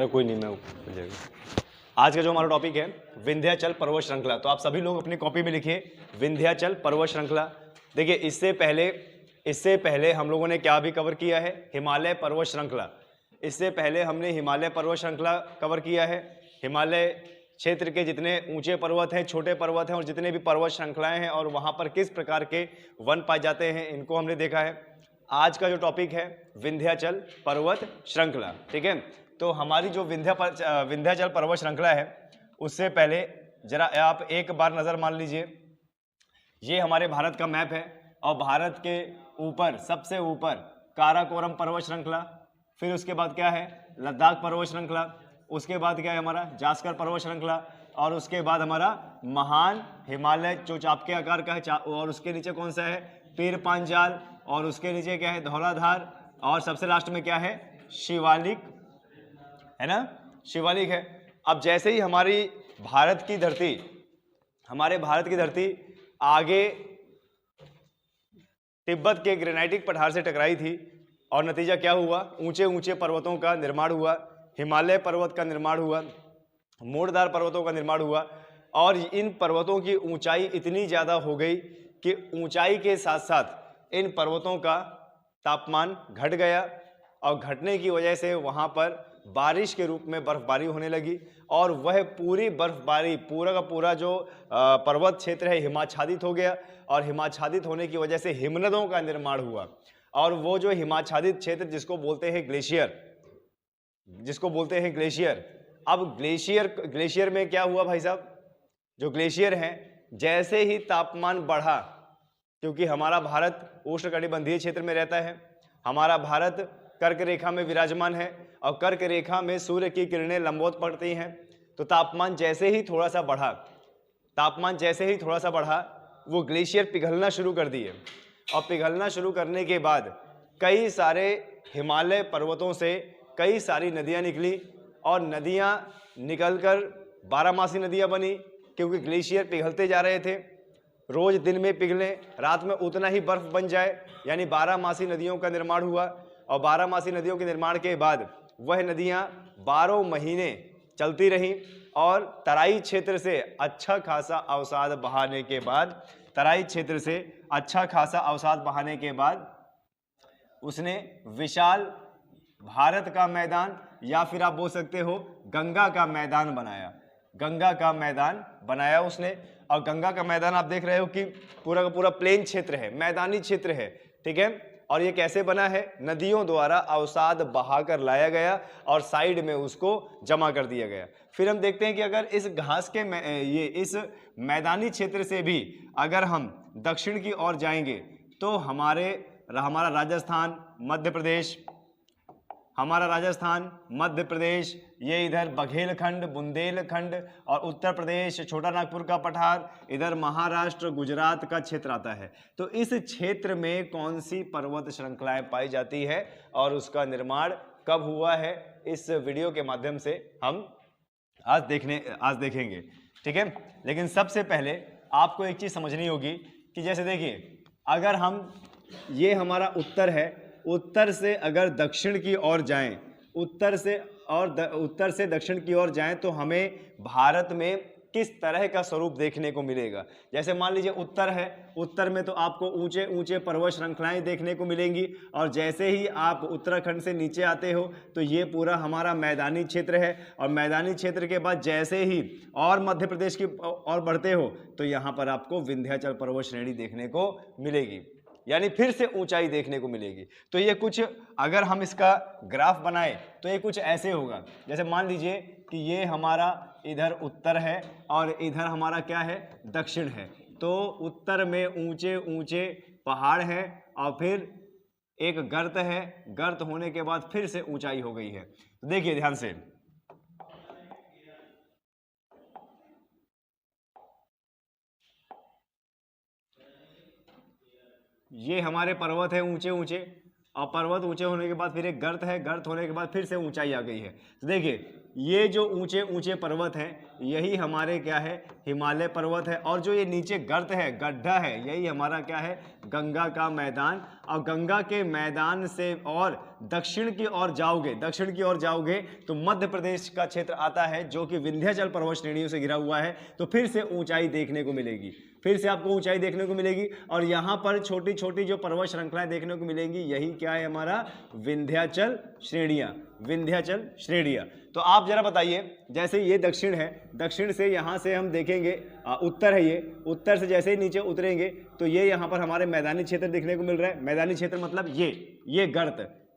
कोई नहीं, मैं हो जाएगा। आज का जो हमारा टॉपिक है विंध्याचल पर्वत श्रृंखला, तो आप सभी लोग अपनी कॉपी में लिखिए विंध्याचल पर्वत श्रृंखला। देखिए इससे पहले हम लोगों ने क्या भी कवर किया है, हिमालय पर्वत श्रृंखला। इससे पहले हमने हिमालय पर्वत श्रृंखला कवर किया है। हिमालय क्षेत्र के जितने ऊंचे पर्वत हैं, छोटे पर्वत हैं और जितने भी पर्वत श्रृंखलाएं हैं और वहां पर किस प्रकार के वन पाए जाते हैं, इनको हमने देखा है। आज का जो टॉपिक है विंध्याचल पर्वत श्रृंखला, ठीक है। तो हमारी जो विंध्याचल पर्वत श्रृंखला है, उससे पहले जरा आप एक बार नजर मान लीजिए। ये हमारे भारत का मैप है और भारत के ऊपर सबसे ऊपर काराकोरम पर्वत श्रृंखला, फिर उसके बाद क्या है लद्दाख पर्वत श्रृंखला, उसके बाद क्या है हमारा जास्कर पर्वत श्रृंखला, और उसके बाद हमारा महान हिमालय जो चाप के आकार का है, और उसके नीचे कौन सा है पीर पांचाल, और उसके नीचे क्या है धौलाधार, और सबसे लास्ट में क्या है शिवालिक, है ना, शिवालिक है। अब जैसे ही हमारे भारत की धरती आगे तिब्बत के ग्रेनाइटिक पठार से टकराई थी और नतीजा क्या हुआ, ऊंचे ऊंचे पर्वतों का निर्माण हुआ, हिमालय पर्वत का निर्माण हुआ, मोड़दार पर्वतों का निर्माण हुआ, और इन पर्वतों की ऊंचाई इतनी ज़्यादा हो गई कि ऊंचाई के साथ साथ इन पर्वतों का तापमान घट गया, और घटने की वजह से वहाँ पर बारिश के रूप में बर्फबारी होने लगी, और वह पूरी बर्फबारी पूरा का पूरा जो पर्वत क्षेत्र है हिमाच्छादित हो गया, और हिमाच्छादित होने की वजह से हिमनदों का निर्माण हुआ। और वो जो हिमाच्छादित क्षेत्र जिसको बोलते हैं ग्लेशियर, अब ग्लेशियर में क्या हुआ भाई साहब, जो ग्लेशियर है जैसे ही तापमान बढ़ा, क्योंकि हमारा भारत उष्णकटिबंधीय क्षेत्र में रहता है, हमारा भारत कर्क रेखा में विराजमान है, और कर्क रेखा में सूर्य की किरणें लंबवत पड़ती हैं, तो तापमान जैसे ही थोड़ा सा बढ़ा वो ग्लेशियर पिघलना शुरू कर दिए, और पिघलना शुरू करने के बाद कई सारे हिमालय पर्वतों से कई सारी नदियां निकली, और नदियां निकलकर बारहमासी नदियां बनी, क्योंकि ग्लेशियर पिघलते जा रहे थे, रोज दिन में पिघले रात में उतना ही बर्फ बन जाए, यानी बारहमासी नदियों का निर्माण हुआ। और बारहमासी नदियों के निर्माण के बाद वह नदियां 12 महीने चलती रहीं, और तराई क्षेत्र से अच्छा खासा अवसाद बहाने के बाद उसने विशाल भारत का मैदान, या फिर आप बोल सकते हो गंगा का मैदान बनाया उसने। और गंगा का मैदान आप देख रहे हो कि पूरा का पूरा प्लेन क्षेत्र है, मैदानी क्षेत्र है, ठीक है। और ये कैसे बना है, नदियों द्वारा अवसाद बहाकर लाया गया और साइड में उसको जमा कर दिया गया। फिर हम देखते हैं कि अगर इस घास के इस मैदानी क्षेत्र से भी अगर हम दक्षिण की ओर जाएंगे, तो हमारा राजस्थान, मध्य प्रदेश, ये इधर बघेलखंड, बुंदेलखंड, और उत्तर प्रदेश छोटा नागपुर का पठार, इधर महाराष्ट्र, गुजरात का क्षेत्र आता है। तो इस क्षेत्र में कौन सी पर्वत श्रृंखलाएं पाई जाती है और उसका निर्माण कब हुआ है, इस वीडियो के माध्यम से हम आज देखेंगे, ठीक है। लेकिन सबसे पहले आपको एक चीज समझनी होगी कि जैसे देखिए, अगर हम ये हमारा उत्तर है, उत्तर से अगर दक्षिण की ओर जाएं, उत्तर से दक्षिण की ओर जाएं, तो हमें भारत में किस तरह का स्वरूप देखने को मिलेगा। जैसे मान लीजिए उत्तर है, उत्तर में तो आपको ऊंचे ऊंचे पर्वत श्रृंखलाएं देखने को मिलेंगी, और जैसे ही आप उत्तराखंड से नीचे आते हो तो ये पूरा हमारा मैदानी क्षेत्र है, और मैदानी क्षेत्र के बाद जैसे ही और मध्य प्रदेश की ओर बढ़ते हो तो यहाँ पर आपको विंध्याचल पर्वत श्रेणी देखने को मिलेगी, यानी फिर से ऊंचाई देखने को मिलेगी। तो ये कुछ अगर हम इसका ग्राफ बनाए तो ये कुछ ऐसे होगा। जैसे मान लीजिए कि ये हमारा इधर उत्तर है और इधर हमारा क्या है दक्षिण है, तो उत्तर में ऊंचे ऊंचे पहाड़ है, और फिर एक गर्त है, गर्त होने के बाद फिर से ऊंचाई हो गई है। तो देखिए ध्यान से, ये हमारे पर्वत है ऊंचे ऊंचे, और पर्वत ऊंचे होने के बाद फिर एक गर्त है, गर्त होने के बाद फिर से ऊंचाई आ गई है। तो देखिए ये जो ऊंचे ऊंचे पर्वत हैं, यही हमारे क्या है हिमालय पर्वत है, और जो ये नीचे गर्त है, गड्ढा है, यही हमारा क्या है गंगा का मैदान। और गंगा के मैदान से और दक्षिण की ओर जाओगे तो मध्य प्रदेश का क्षेत्र आता है, जो कि विंध्याचल पर्वत श्रेणियों से घिरा हुआ है। तो फिर से ऊंचाई देखने को मिलेगी, फिर से आपको ऊंचाई देखने को मिलेगी। और यहाँ पर छोटी छोटी जो पर्वत श्रृंखलाएं देखने को मिलेंगी, यही क्या है हमारा विंध्याचल श्रेणियां, विंध्याचल श्रेणियां। तो आप जरा बताइए, जैसे ये दक्षिण है, दक्षिण से यहाँ से हम देखेंगे उत्तर है, ये उत्तर से जैसे ही नीचे उतरेंगे तो ये यहाँ पर हमारे मैदानी क्षेत्र देखने को मिल रहा है। मैदानी क्षेत्र मतलब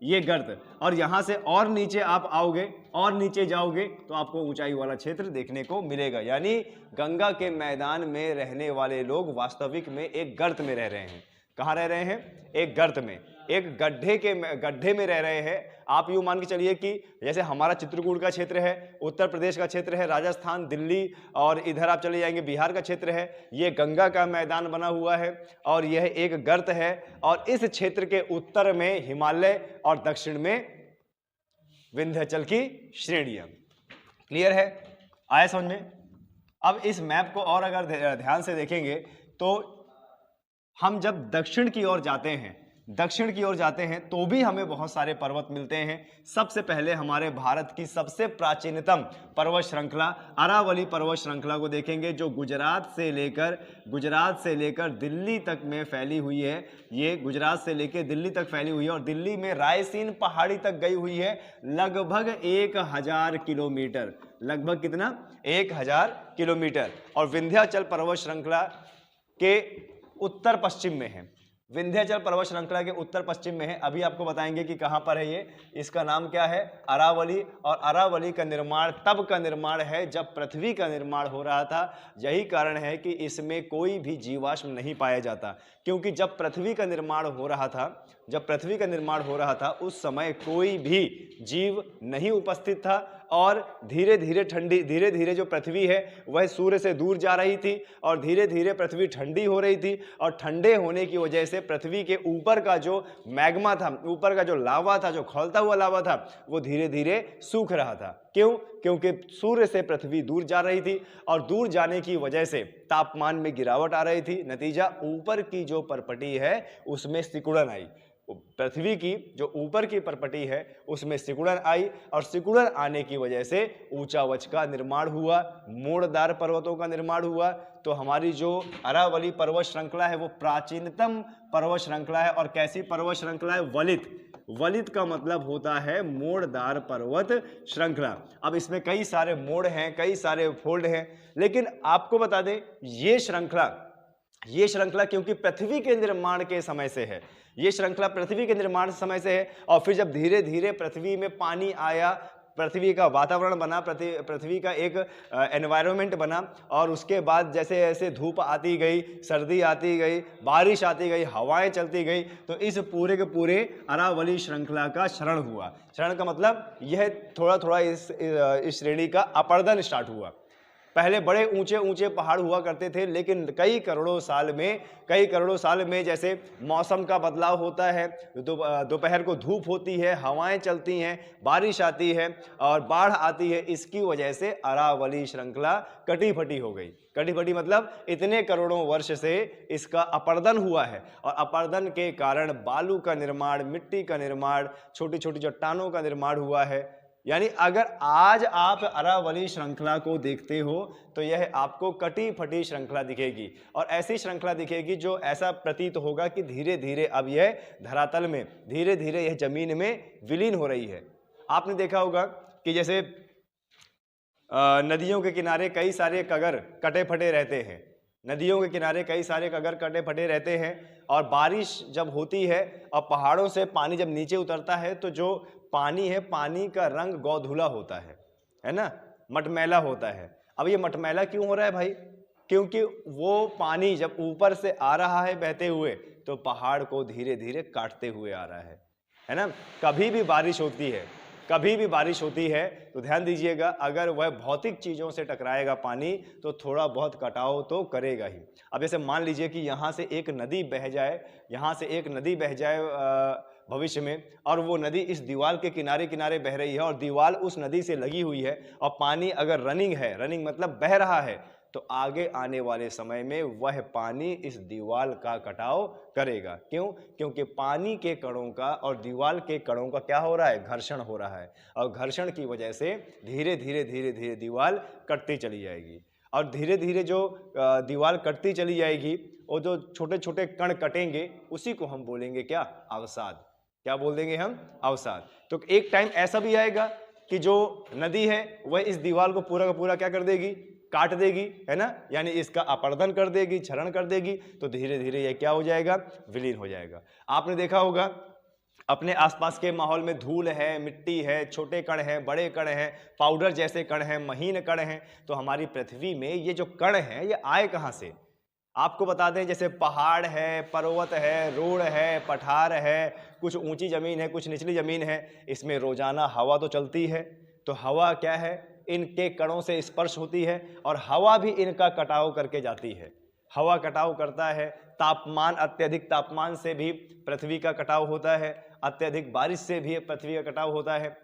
ये गर्त। और यहाँ से और नीचे आप आओगे और नीचे जाओगे तो आपको ऊंचाई वाला क्षेत्र देखने को मिलेगा। यानी गंगा के मैदान में रहने वाले लोग वास्तविक में एक गर्त में रह रहे हैं। कहाँ रह रहे हैं? एक गर्त में, एक गड्ढे में रह रहे हैं। आप यूं मान के चलिए कि जैसे हमारा चित्रकूट का क्षेत्र है, उत्तर प्रदेश का क्षेत्र है, राजस्थान, दिल्ली और इधर आप चले जाएंगे बिहार का क्षेत्र है, ये गंगा का मैदान बना हुआ है और यह एक गर्त है। और इस क्षेत्र के उत्तर में हिमालय और दक्षिण में विंध्याचल की श्रेणियां। क्लियर है? आया समझ में? अब इस मैप को और अगर ध्यान से देखेंगे तो हम जब दक्षिण की ओर जाते हैं तो भी हमें बहुत सारे पर्वत मिलते हैं। सबसे पहले हमारे भारत की सबसे प्राचीनतम पर्वत श्रृंखला अरावली पर्वत श्रृंखला को देखेंगे, जो गुजरात से लेकर दिल्ली तक में फैली हुई है। ये गुजरात से लेकर दिल्ली तक फैली हुई है और दिल्ली में रायसीन पहाड़ी तक गई हुई है, लगभग 1000 किलोमीटर। लगभग कितना? 1000 किलोमीटर। और विंध्याचल पर्वत श्रृंखला के उत्तर पश्चिम में है। विंध्याचल पर्वत श्रृंखला के उत्तर पश्चिम में है। अभी आपको बताएंगे कि कहां पर है ये। इसका नाम क्या है? अरावली। और अरावली का निर्माण तब का निर्माण है जब पृथ्वी का निर्माण हो रहा था। यही कारण है कि इसमें कोई भी जीवाश्म नहीं पाया जाता, क्योंकि जब पृथ्वी का निर्माण हो रहा था उस समय कोई भी जीव नहीं उपस्थित था और धीरे धीरे जो पृथ्वी है वह सूर्य से दूर जा रही थी और धीरे धीरे पृथ्वी ठंडी हो रही थी। और ठंडे होने की वजह से पृथ्वी के ऊपर का जो मैग्मा था, ऊपर का जो लावा था, जो खौलता हुआ लावा था, वो धीरे धीरे सूख रहा था। क्यों? क्योंकि सूर्य से पृथ्वी दूर जा रही थी और दूर जाने की वजह से तापमान में गिरावट आ रही थी। नतीजा, ऊपर की जो परपटी है उसमें सिकुड़न आई। पृथ्वी की जो ऊपर की परपटी है उसमें सिकुड़न आई और सिकुड़न आने की वजह से ऊंचावच का निर्माण हुआ, मोड़दार पर्वतों का निर्माण हुआ। तो हमारी जो अरावली पर्वत श्रृंखला है वो प्राचीनतम पर्वत श्रृंखला है। और कैसी पर्वत श्रृंखला है? वलित का मतलब होता है मोड़दार पर्वत श्रृंखला। अब इसमें कई सारे मोड़ हैं, कई सारे फोल्ड हैं, लेकिन आपको बता दें ये श्रृंखला क्योंकि पृथ्वी के निर्माण के समय से है, ये श्रृंखला पृथ्वी के निर्माण समय से है। और फिर जब धीरे धीरे पृथ्वी में पानी आया, पृथ्वी का वातावरण बना, पृथ्वी का एक एनवायरनमेंट बना और उसके बाद जैसे जैसे धूप आती गई, सर्दी आती गई, बारिश आती गई, हवाएं चलती गई, तो इस पूरे के पूरे अरावली श्रृंखला का क्षरण हुआ। क्षरण का मतलब यह थोड़ा थोड़ा इस श्रेणी का अपरदन स्टार्ट हुआ। पहले बड़े ऊंचे ऊंचे पहाड़ हुआ करते थे, लेकिन कई करोड़ों साल में जैसे मौसम का बदलाव होता है, दोपहर को धूप होती है, हवाएं चलती हैं, बारिश आती है और बाढ़ आती है, इसकी वजह से अरावली श्रृंखला कटी फटी हो गई। कटी फटी मतलब इतने करोड़ों वर्ष से इसका अपरदन हुआ है और अपरदन के कारण बालू का निर्माण, मिट्टी का निर्माण, छोटी छोटी चट्टानों का निर्माण हुआ है। यानी अगर आज आप अरावली श्रृंखला को देखते हो तो यह आपको कटी फटी श्रृंखला दिखेगी और ऐसी श्रृंखला दिखेगी जो ऐसा प्रतीत होगा कि धीरे धीरे अब यह धरातल में, धीरे धीरे यह जमीन में विलीन हो रही है। आपने देखा होगा कि जैसे नदियों के किनारे कई सारे कगर कटे फटे रहते हैं, नदियों के किनारे कई सारे कगर कटे फटे रहते हैं और बारिश जब होती है और पहाड़ों से पानी जब नीचे उतरता है तो जो पानी है, पानी का रंग गौधुला होता है ना, मटमैला होता है। अब ये मटमैला क्यों हो रहा है भाई? क्योंकि वो पानी जब ऊपर से आ रहा है बहते हुए तो पहाड़ को धीरे धीरे काटते हुए आ रहा है ना। कभी भी बारिश होती है तो ध्यान दीजिएगा, अगर वह भौतिक चीज़ों से टकराएगा पानी तो थोड़ा बहुत कटाव तो करेगा ही। अब जैसे मान लीजिए कि यहाँ से एक नदी बह जाए भविष्य में और वो नदी इस दीवार के किनारे किनारे बह रही है और दीवार उस नदी से लगी हुई है और पानी अगर रनिंग मतलब बह रहा है, तो आगे आने वाले समय में वह पानी इस दीवार का कटाव करेगा। क्यों? क्योंकि पानी के कणों का और दीवार के कणों का क्या हो रहा है? घर्षण हो रहा है, और घर्षण की वजह से धीरे धीरे धीरे धीरे दीवार कटती चली जाएगी। और धीरे धीरे जो दीवार कटती चली जाएगी, और जो छोटे छोटे कण कटेंगे, उसी को हम बोलेंगे क्या? अवसाद। क्या बोल देंगे हम? अवसाद। तो एक टाइम ऐसा भी आएगा कि जो नदी है वह इस दीवार को पूरा का पूरा क्या कर देगी? काट देगी, है ना, यानी इसका अपरदन कर देगी, क्षरण कर देगी। तो धीरे धीरे यह क्या हो जाएगा? विलीन हो जाएगा। आपने देखा होगा अपने आसपास के माहौल में धूल है, मिट्टी है, छोटे कण हैं, बड़े कण हैं, पाउडर जैसे कण हैं, महीन कण हैं। तो हमारी पृथ्वी में ये जो कण हैं ये आए कहाँ से? आपको बता दें, जैसे पहाड़ है, पर्वत है, रोड है, पठार है, कुछ ऊंची जमीन है, कुछ निचली जमीन है, इसमें रोजाना हवा तो चलती है। तो हवा क्या है? इनके कणों से स्पर्श होती है, और हवा भी इनका कटाव करके जाती है। हवा कटाव करता है, तापमान, अत्यधिक तापमान से भी पृथ्वी का कटाव होता है, अत्यधिक बारिश से भी पृथ्वी का कटाव होता है।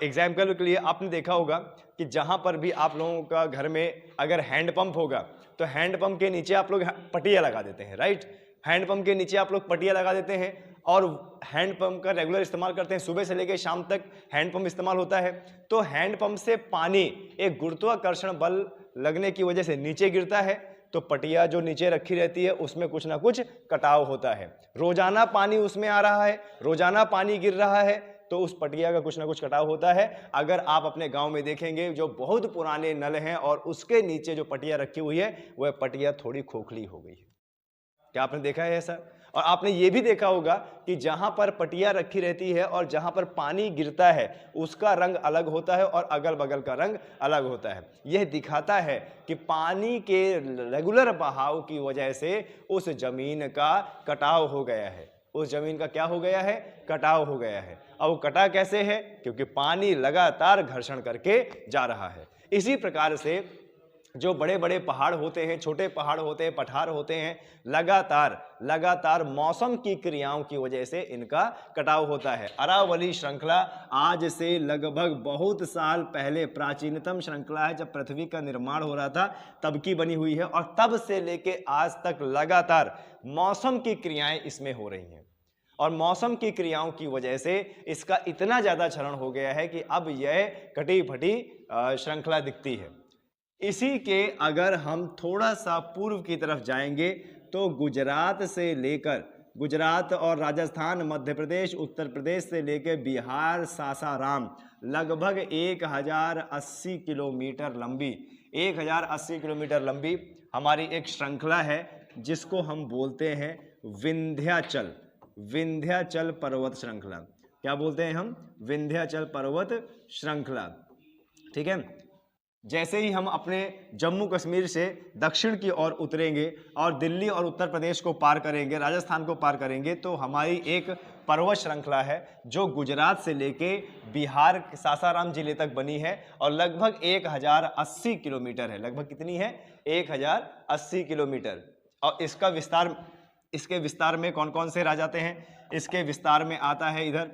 एग्जाम्पल के लिए आपने देखा होगा कि जहां पर भी आप लोगों का घर में अगर हैंडपंप होगा, तो हैंडपंप के नीचे आप लोग पटिया लगा देते हैं, राइट? हैंडपंप के नीचे आप लोग पटिया लगा देते हैं, और हैंडपंप का रेगुलर इस्तेमाल करते हैं। सुबह से लेकर शाम तक हैंडपंप इस्तेमाल होता है। तो हैंडपंप से पानी एक गुरुत्वाकर्षण बल लगने की वजह से नीचे गिरता है, तो पटिया जो नीचे रखी रहती है उसमें कुछ ना कुछ कटाव होता है। रोजाना पानी उसमें आ रहा है, रोजाना पानी गिर रहा है, तो उस पटिया का कुछ ना कुछ कटाव होता है। अगर आप अपने गांव में देखेंगे जो बहुत पुराने नल हैं और उसके नीचे जो पटिया रखी हुई है, वह पटिया थोड़ी खोखली हो गई है। क्या आपने देखा है ऐसा? और आपने ये भी देखा होगा कि जहां पर पटिया रखी रहती है और जहां पर पानी गिरता है उसका रंग अलग होता है और अगल बगल का रंग अलग होता है। यह दिखाता है कि पानी के रेगुलर बहाव की वजह से उस जमीन का कटाव हो गया है। उस जमीन का क्या हो गया है? कटाव हो गया है। अब वो कटा कैसे है? क्योंकि पानी लगातार घर्षण करके जा रहा है। इसी प्रकार से जो बड़े बड़े पहाड़ होते हैं, छोटे पहाड़ होते हैं, पठार होते हैं, लगातार मौसम की क्रियाओं की वजह से इनका कटाव होता है। अरावली श्रृंखला आज से लगभग बहुत साल पहले प्राचीनतम श्रृंखला है, जब पृथ्वी का निर्माण हो रहा था तब की बनी हुई है, और तब से लेके आज तक लगातार मौसम की क्रियाएं इसमें हो रही हैं, और मौसम की क्रियाओं की वजह से इसका इतना ज्यादा क्षरण हो गया है कि अब यह कटी फटी श्रृंखला दिखती है। इसी के अगर हम थोड़ा सा पूर्व की तरफ जाएंगे तो गुजरात से लेकर, गुजरात और राजस्थान, मध्य प्रदेश, उत्तर प्रदेश से लेकर बिहार, सासाराम, लगभग 1080 किलोमीटर लंबी, 1080 किलोमीटर लंबी हमारी एक श्रृंखला है, जिसको हम बोलते हैं विंध्याचल, विंध्याचल पर्वत श्रृंखला। क्या बोलते हैं हम? विंध्याचल पर्वत श्रृंखला। ठीक है। जैसे ही हम अपने जम्मू कश्मीर से दक्षिण की ओर उतरेंगे और दिल्ली और उत्तर प्रदेश को पार करेंगे, राजस्थान को पार करेंगे, तो हमारी एक पर्वत श्रृंखला है जो गुजरात से लेके बिहार सासाराम जिले तक बनी है, और लगभग 1080 किलोमीटर है। लगभग कितनी है? 1080 किलोमीटर। और इसका विस्तार, इसके विस्तार में कौन कौन से राज्य आते हैं? इसके विस्तार में आता है इधर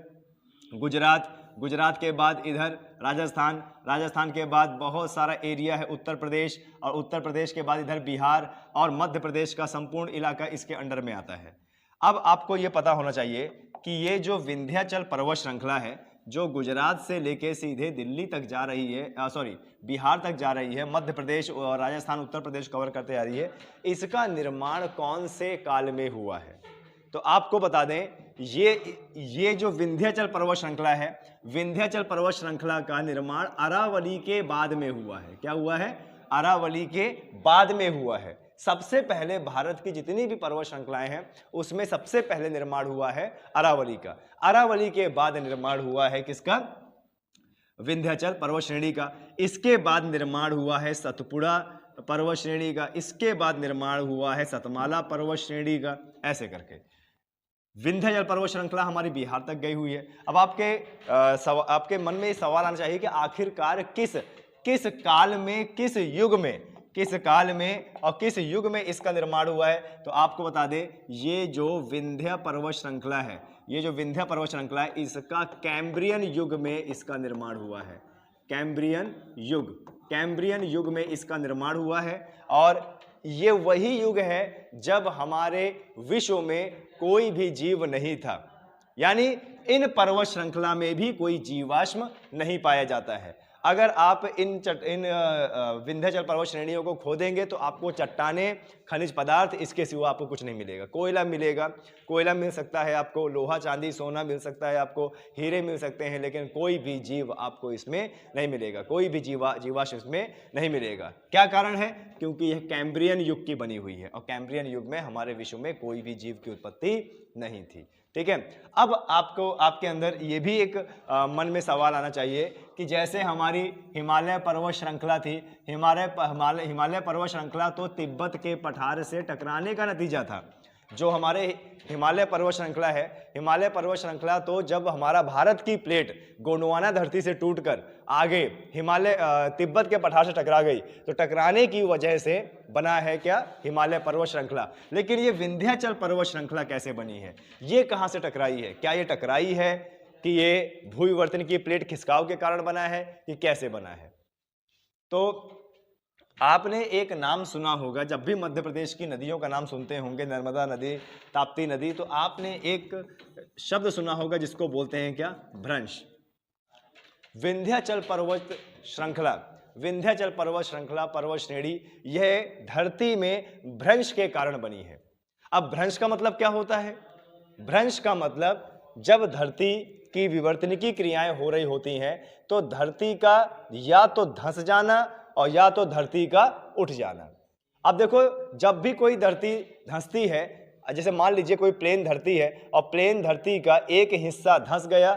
गुजरात, गुजरात के बाद इधर राजस्थान, राजस्थान के बाद बहुत सारा एरिया है उत्तर प्रदेश, और उत्तर प्रदेश के बाद इधर बिहार, और मध्य प्रदेश का संपूर्ण इलाका इसके अंडर में आता है। अब आपको ये पता होना चाहिए कि ये जो विंध्याचल पर्वत श्रृंखला है, जो गुजरात से लेके सीधे दिल्ली तक जा रही है, बिहार तक जा रही है, मध्य प्रदेश और राजस्थान, उत्तर प्रदेश कवर करते आ रही है, इसका निर्माण कौन से काल में हुआ है? तो आपको बता दें, ये जो विंध्याचल पर्वत श्रृंखला है, विंध्याचल पर्वत श्रृंखला का निर्माण अरावली के बाद में हुआ है। क्या हुआ है? अरावली के बाद में हुआ है। सबसे पहले भारत की जितनी भी पर्वत श्रृंखलाएं हैं उसमें सबसे पहले निर्माण हुआ है अरावली का। अरावली के बाद निर्माण हुआ है किसका? विंध्याचल पर्वत श्रेणी का। इसके बाद निर्माण हुआ है सतपुड़ा पर्वत श्रेणी का। इसके बाद निर्माण हुआ है सतमाला पर्वत श्रेणी का। ऐसे करके विंध्याचल पर्वत श्रृंखला हमारी बिहार तक गई हुई है। अब आपके मन में सवाल आना चाहिए कि आखिरकार किस काल में, किस युग में इसका निर्माण हुआ है? तो आपको बता दें, ये जो विंध्य पर्वत श्रृंखला है, इसका कैम्ब्रियन युग में इसका निर्माण हुआ है। कैम्ब्रियन युग। कैम्ब्रियन युग में इसका निर्माण हुआ है और ये वही युग है जब हमारे विश्व में कोई भी जीव नहीं था, यानी इन पर्वत श्रृंखला में भी कोई जीवाश्म नहीं पाया जाता है। अगर आप इन विंध्याचल पर्वत श्रेणियों को खोदेंगे तो आपको चट्टानें, खनिज पदार्थ, इसके सिवा आपको कुछ नहीं मिलेगा। कोयला मिलेगा, कोयला मिल सकता है आपको, लोहा चांदी सोना मिल सकता है आपको, हीरे मिल सकते हैं, लेकिन कोई भी जीव आपको इसमें नहीं मिलेगा, कोई भी जीवाश्म इसमें नहीं मिलेगा। क्या कारण है? क्योंकि यह कैम्ब्रियन युग की बनी हुई है और कैम्ब्रियन युग में हमारे विश्व में कोई भी जीव की उत्पत्ति नहीं थी। ठीक है। अब आपके अंदर ये भी एक मन में सवाल आना चाहिए कि जैसे हमारी हिमालय पर्वत श्रृंखला थी, हिमालय पर्वत श्रृंखला तो तिब्बत के पठार से टकराने का नतीजा था। जो हमारे हिमालय पर्वत श्रृंखला है, हिमालय पर्वत श्रृंखला तो जब हमारा भारत की प्लेट गोंडवाना धरती से टूटकर आगे हिमालय तिब्बत के पठार से टकरा गई, तो टकराने की वजह से बना है क्या? हिमालय पर्वत श्रृंखला। लेकिन ये विंध्याचल पर्वत श्रृंखला कैसे बनी है? ये कहाँ से टकराई है? क्या ये टकराई है कि ये भूविवर्तन की प्लेट खिसकाव के कारण बना है कि कैसे बना है? तो आपने एक नाम सुना होगा, जब भी मध्य प्रदेश की नदियों का नाम सुनते होंगे, नर्मदा नदी, ताप्ती नदी, तो आपने एक शब्द सुना होगा जिसको बोलते हैं क्या? भ्रंश। विंध्याचल पर्वत श्रृंखला, विंध्याचल पर्वत श्रृंखला, पर्वत श्रेणी, यह धरती में भ्रंश के कारण बनी है। अब भ्रंश का मतलब क्या होता है? भ्रंश का मतलब जब धरती की विवर्तनिकी क्रियाएं हो रही होती हैं तो धरती का या तो धंस जाना और या तो धरती का उठ जाना। अब देखो, जब भी कोई धरती धंसती है, जैसे मान लीजिए कोई प्लेन धरती है और प्लेन धरती का एक हिस्सा धंस गया,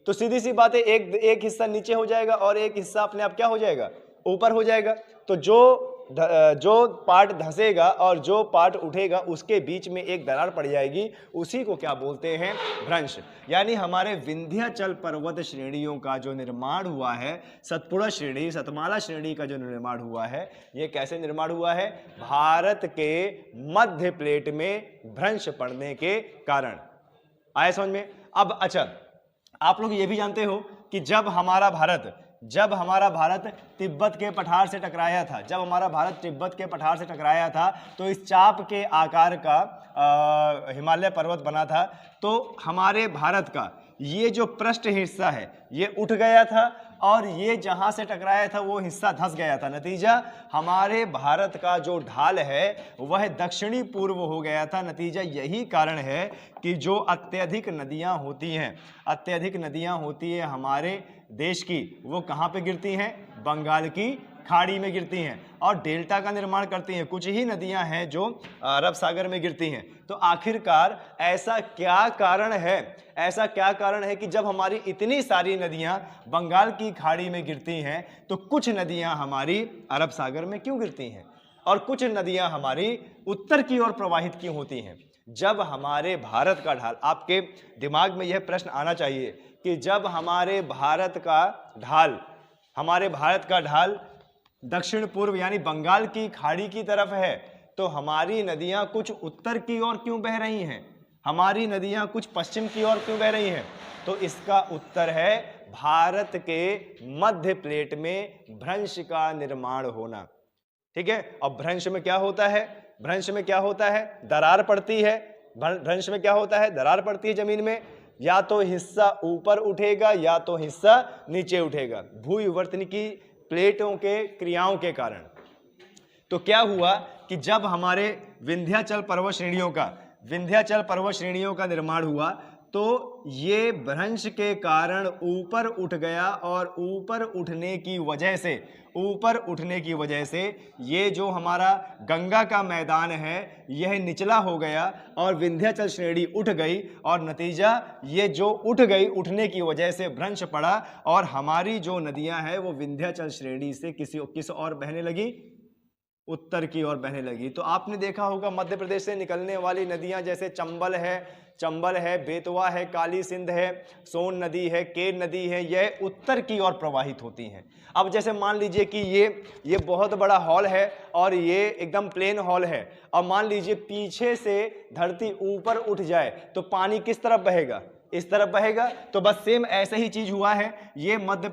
तो सीधी सी बात है एक हिस्सा नीचे हो जाएगा और एक हिस्सा अपने आप क्या हो जाएगा? ऊपर हो जाएगा। तो जो पार्ट धंसेगा और जो पार्ट उठेगा उसके बीच में एक दरार पड़ जाएगी, उसी को क्या बोलते हैं? भ्रंश। यानी हमारे विंध्याचल पर्वत श्रेणियों का जो निर्माण हुआ है, सतपुड़ा श्रेणी, सतमाला श्रेणी का जो निर्माण हुआ है, ये कैसे निर्माण हुआ है? भारत के मध्य प्लेट में भ्रंश पड़ने के कारण। आया समझ में? अब अच्छा, आप लोग ये भी जानते हो कि जब हमारा भारत तिब्बत के पठार से टकराया था, जब हमारा भारत तिब्बत के पठार से टकराया था तो इस चाप के आकार का हिमालय पर्वत बना था। तो हमारे भारत का ये जो पृष्ठ हिस्सा है ये उठ गया था और ये जहां से टकराया था वो हिस्सा धंस गया था। नतीजा हमारे भारत का जो ढाल है वह दक्षिणी पूर्व हो गया था। नतीजा यही कारण है कि जो अत्यधिक नदियां होती हैं हमारे देश की, वो कहाँ पे गिरती हैं? बंगाल की खाड़ी में गिरती हैं और डेल्टा का निर्माण करती हैं। कुछ ही नदियां हैं जो अरब सागर में गिरती हैं। तो आखिरकार ऐसा क्या कारण है कि जब हमारी इतनी सारी नदियां बंगाल की खाड़ी में गिरती हैं तो कुछ नदियां हमारी अरब सागर में क्यों गिरती हैं और कुछ नदियां हमारी उत्तर की ओर प्रवाहित क्यों होती हैं? जब हमारे भारत का ढाल, आपके दिमाग में यह प्रश्न आना चाहिए कि जब हमारे भारत का ढाल दक्षिण पूर्व यानी बंगाल की खाड़ी की तरफ है तो हमारी नदियां कुछ उत्तर की ओर क्यों बह रही हैं? हमारी नदियां कुछ पश्चिम की ओर क्यों बह रही हैं? तो इसका उत्तर है भारत के मध्य प्लेट में भ्रंश का निर्माण होना। ठीक है। और भ्रंश में क्या होता है? दरार पड़ती है। भ्रंश में क्या होता है? दरार पड़ती है जमीन में, या तो हिस्सा ऊपर उठेगा या तो हिस्सा नीचे उठेगा, भूविवर्तनिकी प्लेटों के क्रियाओं के कारण। तो क्या हुआ कि जब हमारे विंध्याचल पर्वत श्रेणियों का निर्माण हुआ तो ये भ्रंश के कारण ऊपर उठ गया और ऊपर उठने की वजह से ये जो हमारा गंगा का मैदान है यह निचला हो गया और विंध्याचल श्रेणी उठ गई और नतीजा ये जो उठने की वजह से भ्रंश पड़ा और हमारी जो नदियां हैं वो विंध्याचल श्रेणी से किस और बहने लगी? उत्तर की ओर बहने लगी। तो आपने देखा होगा मध्य प्रदेश से निकलने वाली नदियां जैसे चंबल है, बेतवा है, काली सिंध है, सोन नदी है, केन नदी है, यह उत्तर की ओर प्रवाहित होती हैं। अब जैसे मान लीजिए कि ये बहुत बड़ा हॉल है और ये एकदम प्लेन हॉल है और मान लीजिए पीछे से धरती ऊपर उठ जाए तो पानी किस तरफ बहेगा? इस तरफ बहेगा। तो बस सेम ऐसा ही चीज हुआ है। ये मध्य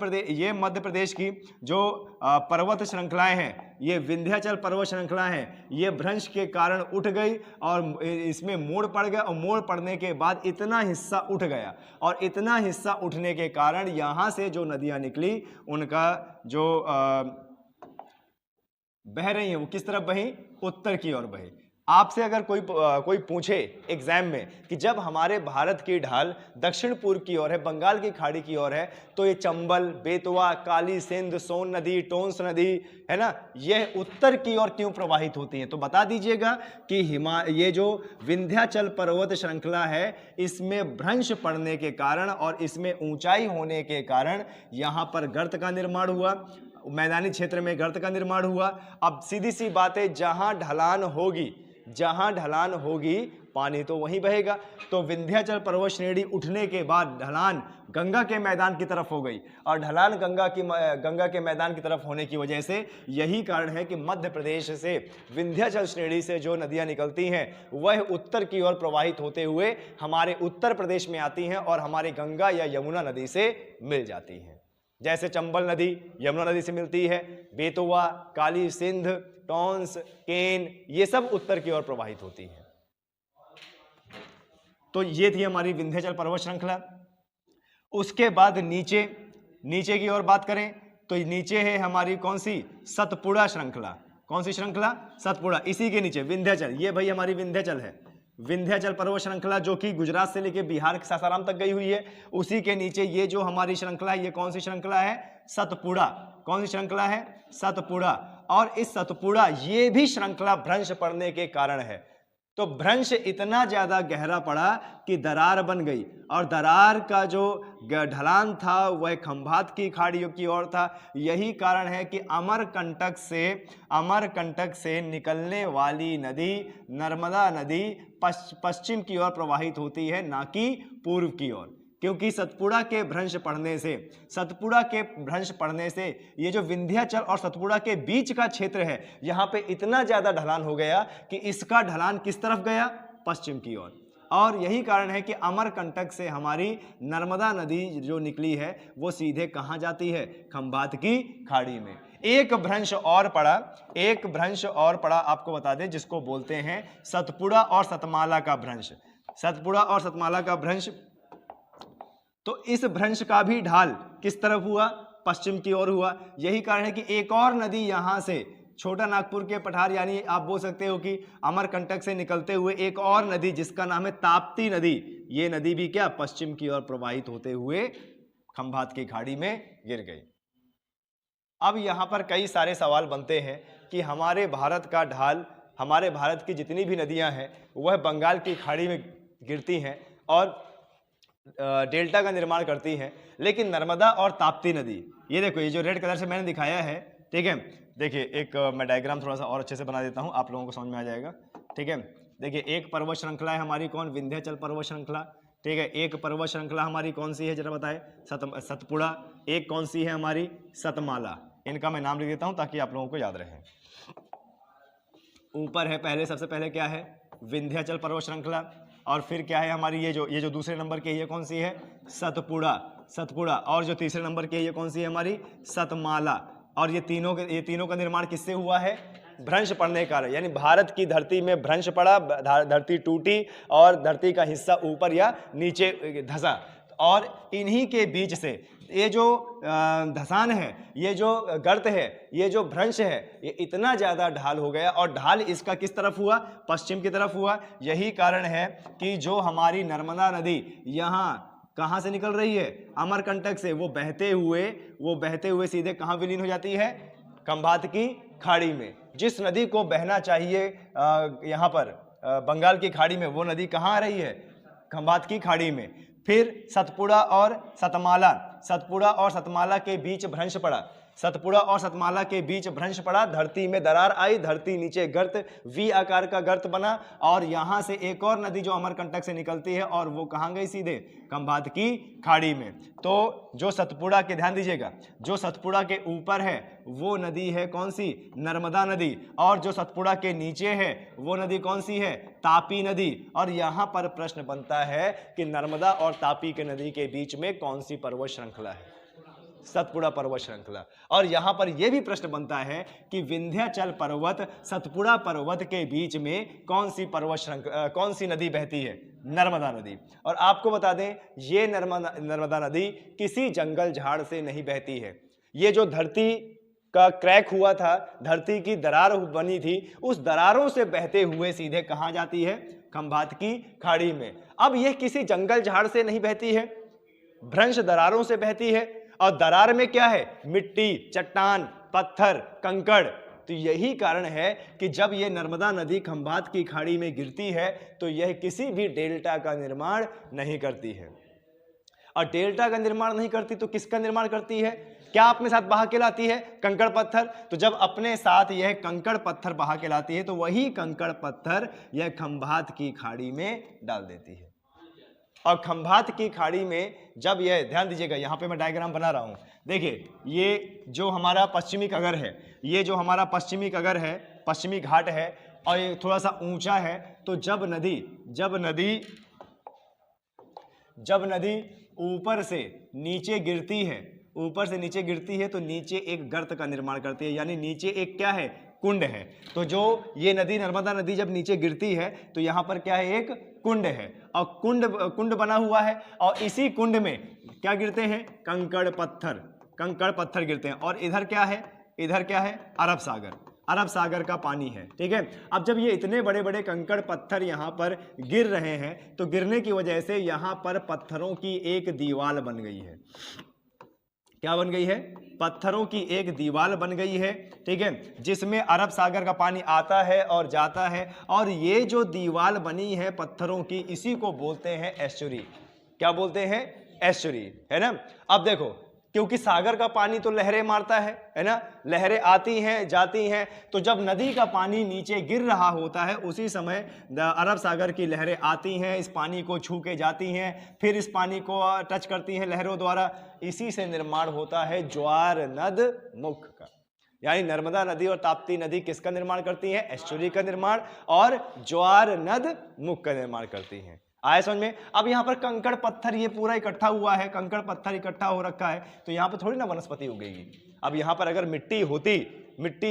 प्रदेश की जो पर्वत श्रृंखलाएं हैं, ये विंध्याचल पर्वत श्रृंखला है, ये भ्रंश के कारण उठ गई और इसमें मोड़ पड़ गया, और मोड़ पड़ने के बाद इतना हिस्सा उठ गया, और इतना हिस्सा उठने के कारण यहां से जो नदियां निकली उनका जो बह रही है वो किस तरफ बही? उत्तर की ओर बही। आपसे अगर कोई पूछे एग्जाम में कि जब हमारे भारत की ढाल दक्षिण पूर्व की ओर है, बंगाल की खाड़ी की ओर है, तो ये चंबल, बेतवा, काली सिंध, सोन नदी, टोंस नदी है ना, यह उत्तर की ओर क्यों प्रवाहित होती हैं? तो बता दीजिएगा कि ये जो विंध्याचल पर्वत श्रृंखला है, इसमें भ्रंश पड़ने के कारण और इसमें ऊंचाई होने के कारण यहाँ पर गर्त का निर्माण हुआ, मैदानी क्षेत्र में गर्त का निर्माण हुआ। अब सीधी सी बात है, जहां ढलान होगी पानी तो वहीं बहेगा। तो विंध्याचल पर्वत श्रेणी उठने के बाद ढलान गंगा के मैदान की तरफ हो गई, और ढलान गंगा के मैदान की तरफ होने की वजह से यही कारण है कि मध्य प्रदेश से विंध्याचल श्रेणी से जो नदियां निकलती हैं वह उत्तर की ओर प्रवाहित होते हुए हमारे उत्तर प्रदेश में आती हैं और हमारी गंगा या यमुना नदी से मिल जाती हैं। जैसे चंबल नदी यमुना नदी से मिलती है, बेतवा, काली सिंध, टोंस, केन, ये सब उत्तर की ओर प्रवाहित होती है। तो ये थी हमारी विंध्याचल पर्वत श्रृंखला। उसके बाद नीचे की ओर बात करें तो नीचे है हमारी कौन सी? सतपुड़ा श्रृंखला। कौन सी श्रृंखला? सतपुड़ा। इसी के नीचे विंध्याचल, ये भाई हमारी विंध्याचल है, विंध्याचल पर्वत श्रृंखला जो कि गुजरात से लेकर बिहार के सासाराम तक गई हुई है। उसी के नीचे ये जो हमारी श्रृंखला है, ये कौन सी श्रृंखला है? सतपुड़ा। कौन सी श्रृंखला है? सतपुड़ा। और इस सतपुड़ा ये भी श्रृंखला भ्रंश पड़ने के कारण है। तो भ्रंश इतना ज्यादा गहरा पड़ा कि दरार बन गई, और दरार का जो ढलान था वह खंभात की खाड़ियों की ओर था। यही कारण है कि अमरकंटक से निकलने वाली नदी नर्मदा नदी पश्चिम की ओर प्रवाहित होती है, ना कि पूर्व की ओर। क्योंकि सतपुड़ा के भ्रंश पड़ने से ये जो विंध्याचल और सतपुड़ा के बीच का क्षेत्र है, यहाँ पे इतना ज्यादा ढलान हो गया कि इसका ढलान किस तरफ गया? पश्चिम की ओर। और यही कारण है कि अमरकंटक से हमारी नर्मदा नदी जो निकली है वो सीधे कहाँ जाती है? खंभात की खाड़ी में। एक भ्रंश और पड़ा आपको बता दें, जिसको बोलते हैं सतपुड़ा और सतमाला का भ्रंश। सतपुड़ा और सतमाला का भ्रंश। तो इस भ्रंश का भी ढाल किस तरफ हुआ? पश्चिम की ओर हुआ। यही कारण है कि एक और नदी यहां से छोटा नागपुर के पठार, यानी आप बोल सकते हो कि अमरकंटक से निकलते हुए एक और नदी जिसका नाम है ताप्ती नदी, ये नदी भी क्या? पश्चिम की ओर प्रवाहित होते हुए खंभात की खाड़ी में गिर गई। अब यहां पर कई सारे सवाल बनते हैं कि हमारे भारत का ढाल, हमारे भारत की जितनी भी नदियां हैं वह बंगाल की खाड़ी में गिरती हैं और डेल्टा का निर्माण करती हैं, लेकिन नर्मदा और ताप्ती नदी, ये देखो, ये जो रेड कलर से मैंने दिखाया है, ठीक है, देखिए एक मैं डायग्राम थोड़ा सा और अच्छे से बना देता हूं, आप लोगों को समझ में आ जाएगा। ठीक है, देखिए एक पर्वत श्रृंखला है हमारी, कौन? विंध्याचल पर्वत श्रृंखला। ठीक है, एक पर्वत श्रृंखला हमारी कौन सी है जरा बताए? सतपुड़ा। एक कौन सी है हमारी? सतमाला। इनका मैं नाम लिख देता हूं ताकि आप लोगों को याद रहे। ऊपर है पहले, सबसे पहले क्या है? विंध्याचल पर्वत श्रृंखला। और फिर क्या है हमारी ये जो दूसरे नंबर की है, ये कौन सी है? सतपुड़ा। और जो तीसरे नंबर की है, ये कौन सी है हमारी? सतमाला। और ये तीनों का निर्माण किससे हुआ है? भ्रंश पड़ने के कारण। यानी भारत की धरती में भ्रंश पड़ा, धरती टूटी और धरती का हिस्सा ऊपर या नीचे धंसा, और इन्हीं के बीच से ये जो धसान है, ये जो गर्त है, ये जो भ्रंश है, ये इतना ज़्यादा ढाल हो गया, और ढाल इसका किस तरफ हुआ? पश्चिम की तरफ हुआ। यही कारण है कि जो हमारी नर्मदा नदी यहाँ कहाँ से निकल रही है? अमरकंटक से। वो बहते हुए सीधे कहाँ विलीन हो जाती है? खंभात की खाड़ी में। जिस नदी को बहना चाहिए यहाँ पर बंगाल की खाड़ी में, वो नदी कहाँ आ रही है? खंभात की खाड़ी में। फिर सतपुड़ा और सतमाला, सतपुड़ा और सतमाला के बीच भ्रंश पड़ा, सतपुड़ा और सतमाला के बीच भ्रंश पड़ा, धरती में दरार आई, धरती नीचे गर्त, वी आकार का गर्त बना और यहां से एक और नदी जो अमरकंटक से निकलती है और वो कहां गई? सीधे खंभात की खाड़ी में। तो जो सतपुड़ा के, ध्यान दीजिएगा, जो सतपुड़ा के ऊपर है वो नदी है कौन सी? नर्मदा नदी। और जो सतपुड़ा के नीचे है वो नदी कौन सी है? तापी नदी। और यहां पर प्रश्न बनता है कि नर्मदा और तापी के नदी के बीच में कौन सी पर्वत श्रृंखला है? सतपुड़ा पर्वत श्रृंखला। और यहां पर यह भी प्रश्न बनता है कि विंध्याचल पर्वत सतपुड़ा पर्वत के बीच में कौन सी पर्वत श्रृंखला, कौन सी नदी बहती है? नर्मदा नदी। और आपको बता दें ये नर्मदा नदी किसी जंगल झाड़ से नहीं बहती है। ये जो धरती का क्रैक हुआ था, धरती की दरार बनी थी, उस दरारों से बहते हुए सीधे कहां जाती है? खंभात की खाड़ी में। अब यह किसी जंगल झाड़ से नहीं बहती है, भ्रंश दरारों से बहती है। और दरार में क्या है? मिट्टी, चट्टान, पत्थर, कंकड़। तो यही कारण है कि जब यह नर्मदा नदी खंभात की खाड़ी में गिरती है तो यह किसी भी डेल्टा का निर्माण नहीं करती है। और डेल्टा का निर्माण नहीं करती तो किसका निर्माण करती है? क्या अपने साथ बहा के लाती है? कंकड़ पत्थर। तो जब अपने साथ यह कंकड़ पत्थर बहा के लाती है तो वही कंकड़ पत्थर यह खंभात की खाड़ी में डाल देती है। और खंभात की खाड़ी में जब यह, ध्यान दीजिएगा, यहां पे मैं डायग्राम बना रहा हूं, देखिए ये जो हमारा पश्चिमी कगर है, ये जो हमारा पश्चिमी कगर है, पश्चिमी घाट है और ये थोड़ा सा ऊंचा है। तो जब नदी ऊपर से नीचे गिरती है, ऊपर से नीचे गिरती है तो नीचे एक गर्त का निर्माण करती है, यानी नीचे एक क्या है? कुंड है। तो जो ये नदी, नर्मदा नदी जब नीचे गिरती है तो यहाँ पर क्या है? एक कुंड है और कुंड बना हुआ है। और इसी कुंड में क्या गिरते हैं? कंकड़ पत्थर गिरते हैं। और इधर क्या है? इधर क्या है? अरब सागर का पानी है। ठीक है। अब जब ये इतने बड़े बड़े कंकड़ पत्थर यहाँ पर गिर रहे हैं तो गिरने की वजह से यहाँ पर पत्थरों की एक दीवार बन गई है। क्या बन गई है? पत्थरों की एक दीवार बन गई है। ठीक है, जिसमें अरब सागर का पानी आता है और जाता है। और ये जो दीवार बनी है पत्थरों की, इसी को बोलते हैं एस्चुरी। क्या बोलते हैं? एस्चुरी, है ना। अब देखो, क्योंकि सागर का पानी तो लहरें मारता है ना, लहरें आती हैं जाती हैं। तो जब नदी का पानी नीचे गिर रहा होता है उसी समय अरब सागर की लहरें आती हैं, इस पानी को छू के जाती हैं, फिर इस पानी को टच करती हैं लहरों द्वारा। इसी से निर्माण होता है ज्वार नद मुख का। यानी नर्मदा नदी और ताप्ती नदी किसका निर्माण करती हैं? एस्चुरी का निर्माण, और ज्वार नद मुख का निर्माण करती हैं। आया समझ में? अब यहाँ पर कंकड़ पत्थर ये पूरा इकट्ठा हुआ है, कंकड़ पत्थर इकट्ठा हो रखा है, तो यहाँ पर थोड़ी ना वनस्पति उगेगी। अब यहाँ पर अगर मिट्टी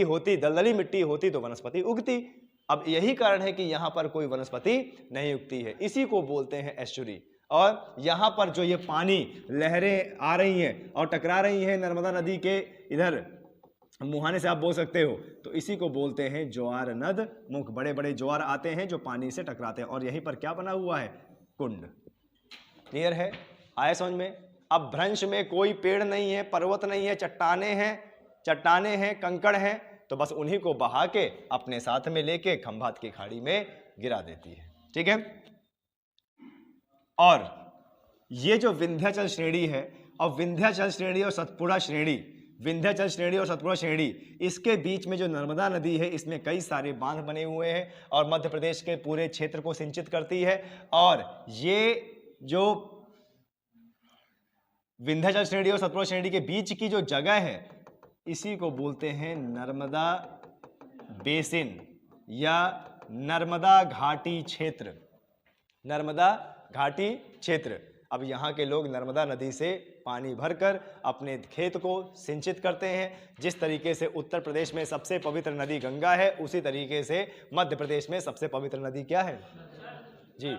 होती, दलदली मिट्टी होती तो वनस्पति उगती। अब यही कारण है कि यहाँ पर कोई वनस्पति नहीं उगती है, इसी को बोलते हैं एस्चुरी। और यहाँ पर जो ये पानी लहरें आ रही हैं और टकरा रही हैं नर्मदा नदी के इधर मुहाने से आप बोल सकते हो, तो इसी को बोलते हैं ज्वार नद मुख। बड़े बड़े ज्वार आते हैं जो पानी से टकराते हैं, और यहीं पर क्या बना हुआ है? कुंड। क्लियर है? आया समझ में? अब भ्रंश में कोई पेड़ नहीं है, पर्वत नहीं है, चट्टाने हैं, कंकड़ हैं, तो बस उन्हीं को बहा के अपने साथ में लेके खंभात की खाड़ी में गिरा देती है। ठीक है। और ये जो विंध्याचल श्रेणी है, और विंध्याचल श्रेणी और सतपुड़ा श्रेणी, विंध्याचल श्रेणी और सतपुड़ा श्रेणी, इसके बीच में जो नर्मदा नदी है इसमें कई सारे बांध बने हुए हैं और मध्य प्रदेश के पूरे क्षेत्र को सिंचित करती है। और ये जो विंध्याचल श्रेणी और सतपुड़ा श्रेणी के बीच की जो जगह है इसी को बोलते हैं नर्मदा बेसिन या नर्मदा घाटी क्षेत्र। नर्मदा घाटी क्षेत्र। अब यहाँ के लोग नर्मदा नदी से पानी भरकर अपने खेत को सिंचित करते हैं। जिस तरीके से उत्तर प्रदेश में सबसे पवित्र नदी गंगा है, उसी तरीके से मध्य प्रदेश में सबसे पवित्र नदी क्या है? जी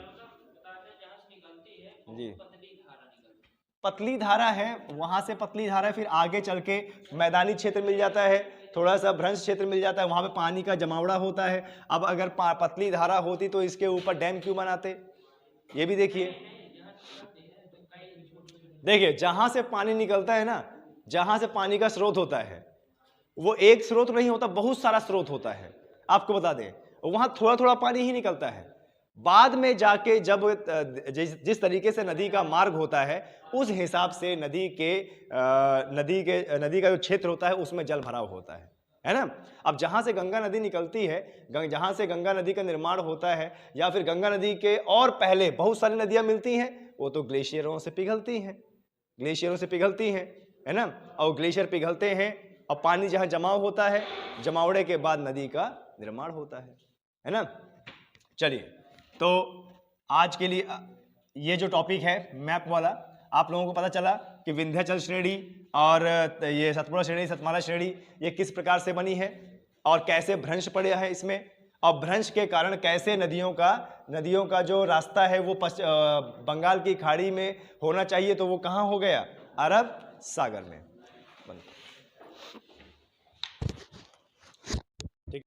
जी, पतली धारा है, वहां से पतली धारा, फिर आगे चल के मैदानी क्षेत्र मिल जाता है, थोड़ा सा भ्रंश क्षेत्र मिल जाता है, वहां पे पानी का जमावड़ा होता है। अब अगर पतली धारा होती तो इसके ऊपर डैम क्यों बनाते? ये भी देखिए जहां से पानी निकलता है ना, जहां से पानी का स्रोत होता है, वो एक स्रोत नहीं होता, बहुत सारा स्रोत होता है। आपको बता दें, वहां थोड़ा थोड़ा पानी ही निकलता है। बाद में जाके जब जिस तरीके से नदी का मार्ग होता है उस हिसाब से नदी का जो क्षेत्र होता है उसमें जल भराव होता है ना। अब जहां से गंगा नदी निकलती है, जहां से गंगा नदी का निर्माण होता है, या फिर गंगा नदी के और पहले बहुत सारी नदियां मिलती हैं, वो तो ग्लेशियरों से पिघलती हैं, है ना। और ग्लेशियर पिघलते हैं और पानी जहां जमाव होता है, जमावड़े के बाद नदी का निर्माण होता है ना। चलिए, तो आज के लिए ये जो टॉपिक है मैप वाला, आप लोगों को पता चला कि विंध्याचल श्रेणी और ये सतपुड़ा श्रेणी, सतमाला श्रेणी ये किस प्रकार से बनी है और कैसे भ्रंश पड़ा है इसमें, और भ्रंश के कारण कैसे नदियों का जो रास्ता है वो बंगाल की खाड़ी में होना चाहिए तो वो कहाँ हो गया, अरब सागर में।